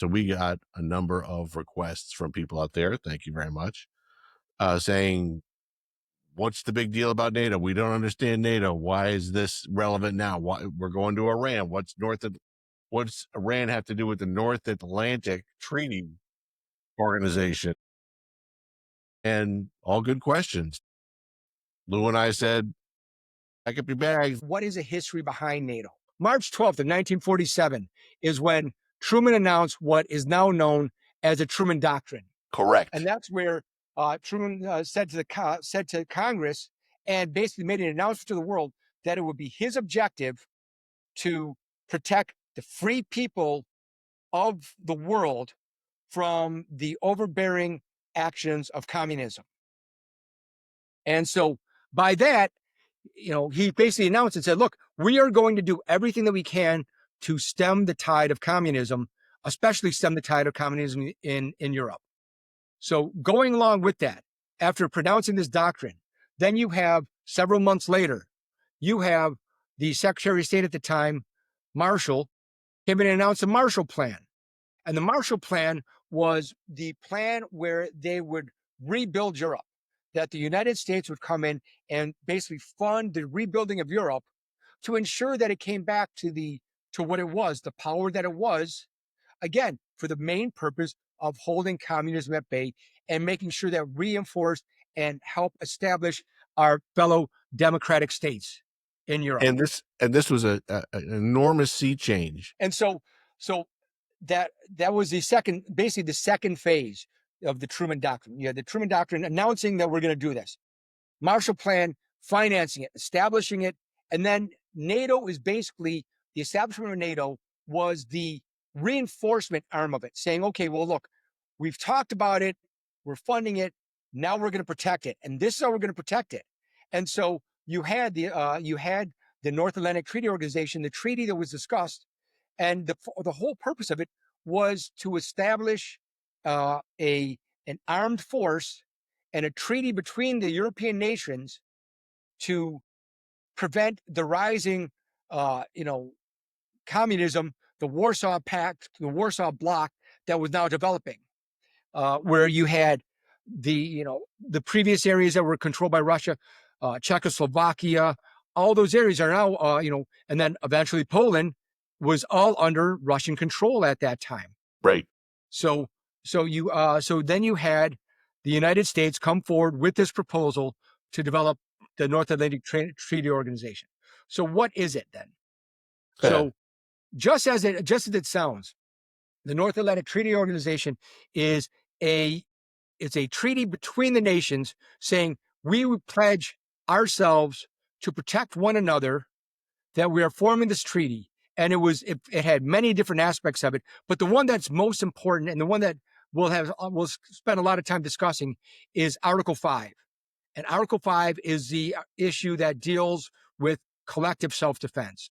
So we got a number of requests from people out there. Thank you very much. Saying, what's the big deal about NATO? We don't understand NATO. Why is this relevant now? Why we're going to Iran? What's Iran have to do with the North Atlantic Treaty Organization? And all good questions. Lou and I said, pack up your bags. What is the history behind NATO? March 12th of 1947 is when Truman announced what is now known as the Truman Doctrine. Correct. And that's where Truman said to Congress and basically made an announcement to the world that it would be his objective to protect the free people of the world from the overbearing actions of communism. And so by that, he basically announced and said, look, we are going to do everything that we can to stem the tide of communism, especially stem the tide of communism in Europe. So going along with that, after pronouncing this doctrine, then you have several months later, you have the Secretary of State at the time, Marshall, came in and announced a Marshall Plan. And the Marshall Plan was the plan where they would rebuild Europe, that the United States would come in and basically fund the rebuilding of Europe to ensure that it came back to what it was, the power that it was, again, for the main purpose of holding communism at bay and making sure that reinforced and help establish our fellow democratic states in Europe. And this was an enormous sea change. And so that was basically the second phase of the Truman Doctrine. You had the Truman Doctrine announcing that we're going to do this, Marshall Plan, financing it, establishing it, and then NATO is basically the establishment of NATO was the reinforcement arm of it, saying, okay, well, look, we've talked about it, we're funding it, now we're going to protect it, and this is how we're going to protect it. And so you had the North Atlantic Treaty Organization, the treaty that was discussed, and the whole purpose of it was to establish an armed force and a treaty between the European nations to prevent the rising, communism, the Warsaw Pact, the Warsaw Bloc that was now developing, where you had the previous areas that were controlled by Russia, Czechoslovakia, all those areas are now, and then eventually Poland was all under Russian control at that time. Right. So then you had the United States come forward with this proposal to develop the North Atlantic Treaty Organization. So what is it then? So just as it sounds, the North Atlantic Treaty Organization is it's a treaty between the nations saying we would pledge ourselves to protect one another, that we are forming this treaty. And it had many different aspects of it, but the one that's most important and the one that we'll spend a lot of time discussing is Article 5. And Article 5 is the issue that deals with collective self-defense.